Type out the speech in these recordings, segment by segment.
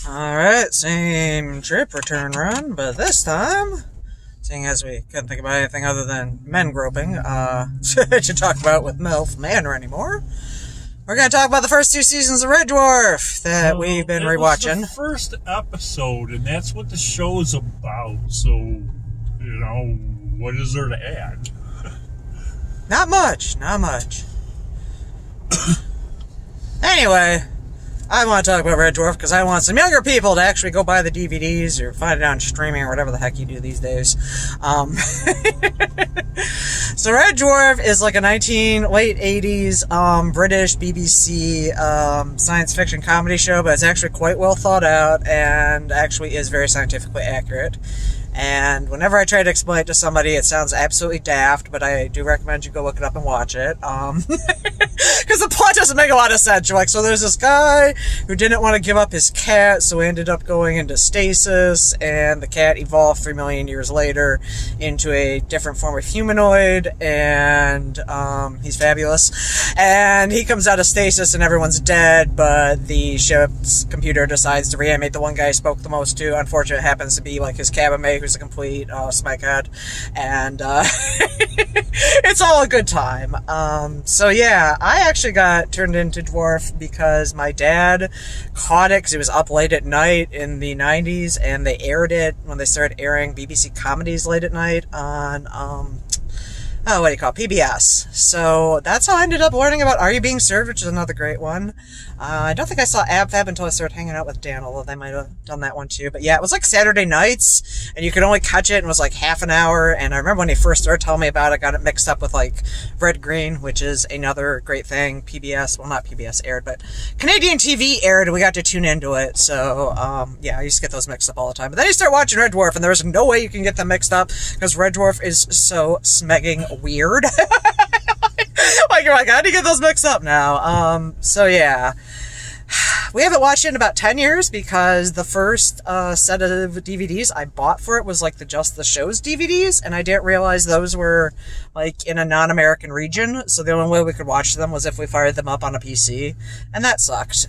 Alright, same trip, return run, but this time, seeing as we couldn't think about anything other than men groping, to talk about with MILF Manor anymore, we're going to talk about the first 2 seasons of Red Dwarf that we've been rewatching. Was the first episode, and that's what the show's about, so, you know, what is there to add? Not much, not much. Anyway, I want to talk about Red Dwarf because I want some younger people to actually go buy the DVDs or find it on streaming or whatever the heck you do these days. So Red Dwarf is like a late 80s British BBC science fiction comedy show, but it's actually quite well thought out and actually is very scientifically accurate. And whenever I try to explain it to somebody, it sounds absolutely daft, but I do recommend you go look it up and watch it. Because the plot doesn't make a lot of sense. You're like, so there's this guy who didn't want to give up his cat, so he ended up going into stasis, and the cat evolved 3 million years later into a different form of humanoid, and he's fabulous. And he comes out of stasis and everyone's dead, but the ship's computer decides to reanimate the one guy he spoke the most to. Unfortunately, it happens to be like his cabin mate, who's a complete smeghead, and it's all a good time. So yeah, I actually got turned into Dwarf because my dad caught it because it was up late at night in the 90s, and they aired it when they started airing BBC comedies late at night on what do you call it? PBS. So that's how I ended up learning about Are You Being Served, which is another great one. I don't think I saw Ab Fab until I started hanging out with Dan, although they might have done that one too. But yeah, it was like Saturday nights, and you could only catch it, and it was like half an hour. And I remember when he first started telling me about it, I got it mixed up with like Red Green, which is another great thing. PBS, well, not PBS aired, but Canadian TV aired, and we got to tune into it. So yeah, I used to get those mixed up all the time. But then you start watching Red Dwarf, and there's no way you can get them mixed up because Red Dwarf is so smegging weird. Like, you're like, how do you get those mixed up now? So yeah, we haven't watched it in about 10 years because the first set of DVDs I bought for it was like the Just the Shows DVDs, and I didn't realize those were like in a non-American region, so the only way we could watch them was if we fired them up on a PC, and that sucked.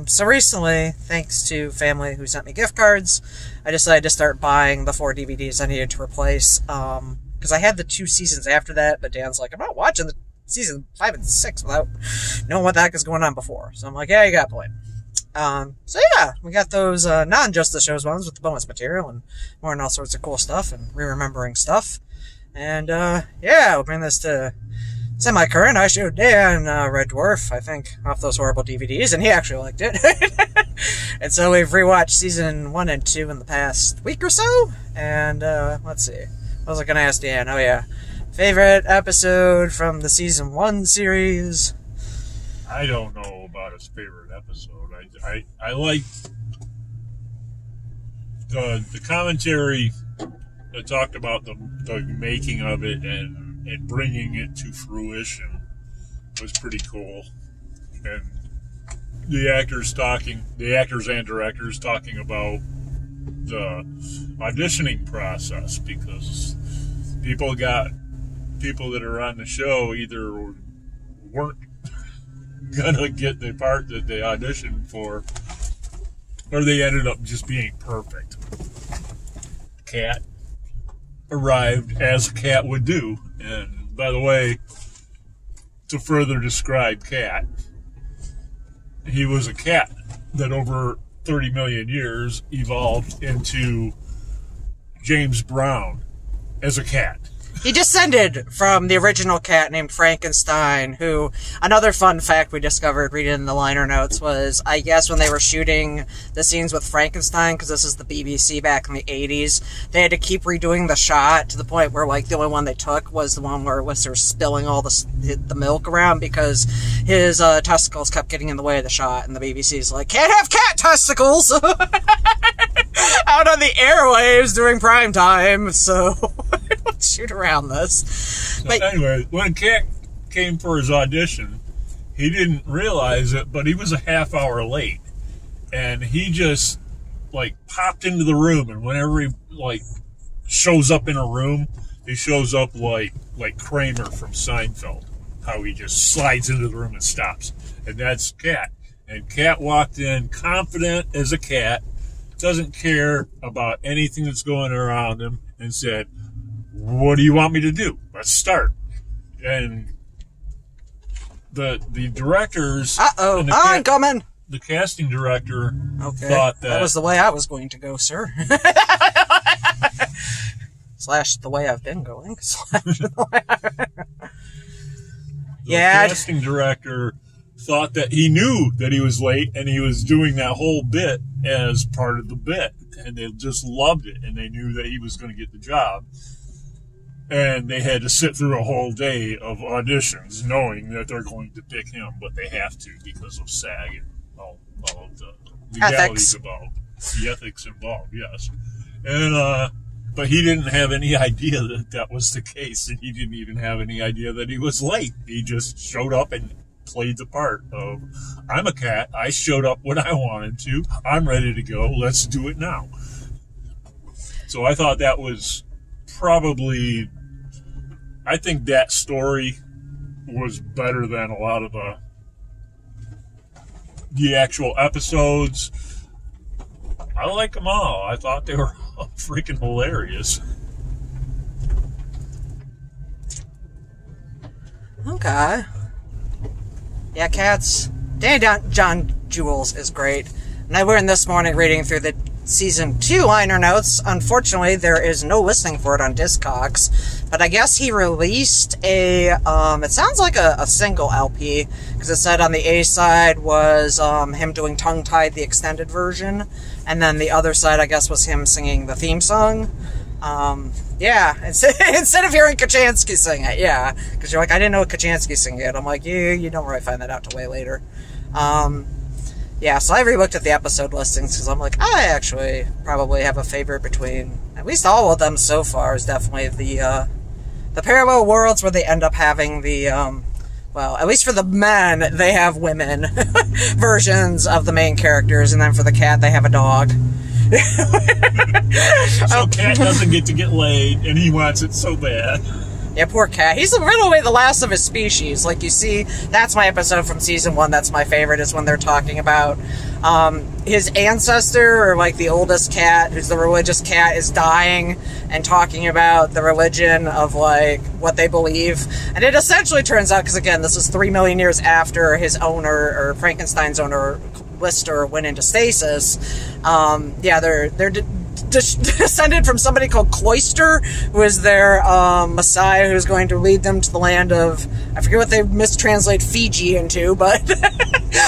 So recently, thanks to family who sent me gift cards, I decided to start buying the 4 DVDs I needed to replace, because I had the 2 seasons after that, but Dan's like, I'm not watching the season 5 and 6 without knowing what the heck is going on before. So I'm like, yeah, you got a point. So yeah, we got those non-Just the Shows ones with the bonus material and more and all sorts of cool stuff and re-remembering stuff. And yeah, we'll bring this to semi-current. I showed Dan Red Dwarf, I think, off those horrible DVDs, and he actually liked it. And so we've rewatched season 1 and 2 in the past week or so. And let's see. What was I going to ask Dan? Oh yeah. Favorite episode from the season 1 series? I don't know about his favorite episode. I like the commentary that talked about the making of it and bringing it to fruition was pretty cool. And the actors and directors talking about the auditioning process, because people that are on the show either weren't gonna get the part that they auditioned for, or they ended up just being perfect. Cat arrived as a cat would do, and by the way, to further describe Cat, he was a cat that over 30 million years evolved into James Brown as a cat. He descended from the original cat named Frankenstein, who, another fun fact we discovered reading in the liner notes was, I guess when they were shooting the scenes with Frankenstein, because this is the BBC back in the 80s, they had to keep redoing the shot to the point where, like, the only one they took was the one where Whistler was spilling all the milk around because his testicles kept getting in the way of the shot, and the BBC's like, can't have cat testicles! Out on the airwaves during prime time, so let's shoot around this. So anyway, when Cat came for his audition, he didn't realize it, but he was a half hour late, and he just like popped into the room, and whenever he like shows up in a room, he shows up like Kramer from Seinfeld, how he just slides into the room and stops, and that's Cat. And Cat walked in confident as a cat, doesn't care about anything that's going around him, and said, "What do you want me to do? Let's start." And the directors... I'm coming! The casting director thought that was the way I was going to go, sir. Slash the way I've been going. The casting director thought that he knew that he was late, and he was doing that whole bit as part of the bit, and they just loved it, and they knew that he was going to get the job. And they had to sit through a whole day of auditions knowing that they're going to pick him, but they have to because of SAG and all of the legalities involved. The ethics involved, yes. And, but he didn't have any idea that that was the case, and he didn't even have any idea that he was late. He just showed up and played the part of, I'm a cat, I showed up when I wanted to, I'm ready to go, let's do it now. So I thought that was probably... I think that story was better than a lot of the actual episodes. I like them all. I thought they were freaking hilarious. Okay. Yeah, Cats. Danny John Jules is great. And I learned this morning reading through the Season 2 liner notes. Unfortunately, there is no listing for it on Discogs, but I guess he released a, it sounds like a single LP, because it said on the A side was him doing Tongue Tied, the extended version, and then the other side, I guess, was him singing the theme song. Yeah, instead of hearing Kachansky sing it, yeah, because you're like, I didn't know Kachansky sing it. I'm like, you don't really find that out till way later. Yeah, so I re-looked at the episode listings because I'm like, I actually probably have a favorite between at least all of them so far. Is definitely the parallel worlds where they end up having the well, at least for the men, they have women versions of the main characters, and then for the cat, they have a dog. So Cat doesn't get to get laid, and he wants it so bad. Yeah, poor Cat. He's literally the last of his species. Like, you see, that's my episode from Season 1 that's my favorite, is when they're talking about his ancestor, or, like, the oldest cat, who's the religious cat, is dying, and talking about the religion of, like, what they believe. And it essentially turns out, because, again, this is 3 million years after his owner, or Frankenstein's owner, Lister, went into stasis. Yeah, they're descended from somebody called Cloister, who is their messiah, who's going to lead them to the land of, I forget what they mistranslate Fiji into, but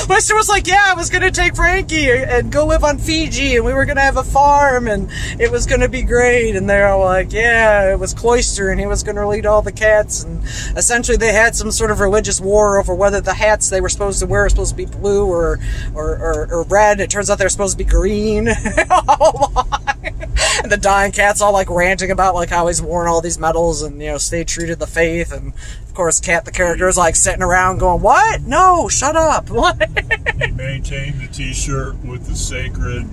Lister was like, yeah, I was going to take Frankie and go live on Fiji, and we were going to have a farm, and it was going to be great. And they're all like, yeah, it was Cloister, and he was going to lead all the cats. And essentially they had some sort of religious war over whether the hats they were supposed to wear were supposed to be blue or red. It turns out they're supposed to be green. And the dying cat's all, like, ranting about, like, how he's worn all these medals and, you know, stayed true to the faith. And, of course, Cat, the character, is, like, sitting around going, what? No, shut up. What? He maintained the t-shirt with the sacred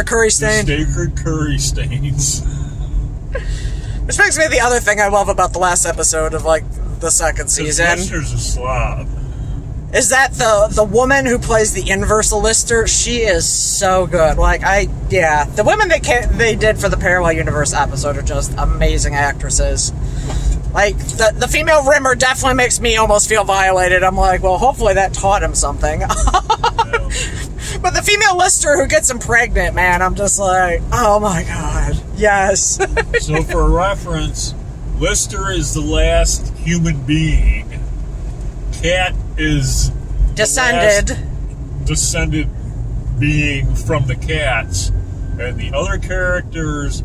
curry stain. The sacred curry stains. Which makes me the other thing I love about the last episode of, like, the second season. Lister's a slob. Is that the woman who plays the inverse of Lister? She is so good. Like, yeah, the women they did for the Parallel Universe episode are just amazing actresses. Like, the female Rimmer definitely makes me almost feel violated. I'm like, well, hopefully that taught him something. But the female Lister who gets him pregnant, man, I'm just like, oh my god, yes. So for a reference, Lister is the last human being. Cat is descended being from the cats, and the other characters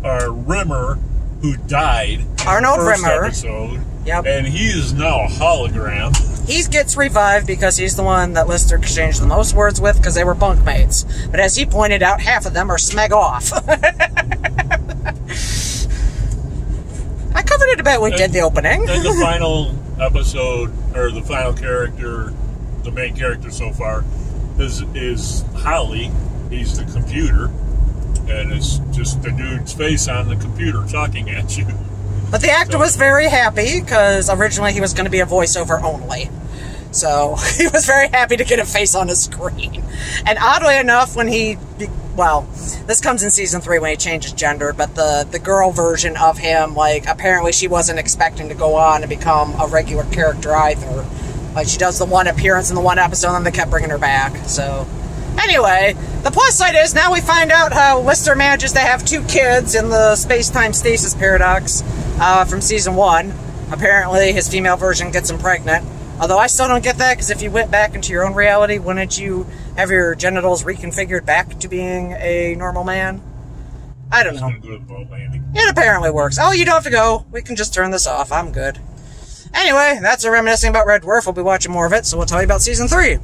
are Rimmer, who died in Arnold the first Rimmer. episode. Yep. And he is now a hologram. He gets revived because he's the one that Lister exchanged the most words with, because they were bunkmates. But as he pointed out, half of them are smeg off. I covered it a bit when we did the opening. And the final episode, or the final character, the main character so far, is Holly. He's the computer, and it's just the dude's face on the computer talking at you. But the actor was very happy, because originally he was going to be a voiceover only. So he was very happy to get a face on his screen. And oddly enough, when he well, this comes in season 3 when he changes gender, but the girl version of him, like, apparently she wasn't expecting to go on and become a regular character either. Like, she does the one appearance in the one episode, and they kept bringing her back, so... Anyway, the plus side is now we find out how Lister manages to have 2 kids in the space-time stasis paradox from season 1. Apparently, his female version gets him pregnant. Although I still don't get that, because if you went back into your own reality, wouldn't you have your genitals reconfigured back to being a normal man? I don't know. It apparently works. Oh, you don't have to go. We can just turn this off. I'm good. Anyway, that's a reminiscing about Red Dwarf. We'll be watching more of it, so we'll tell you about season 3.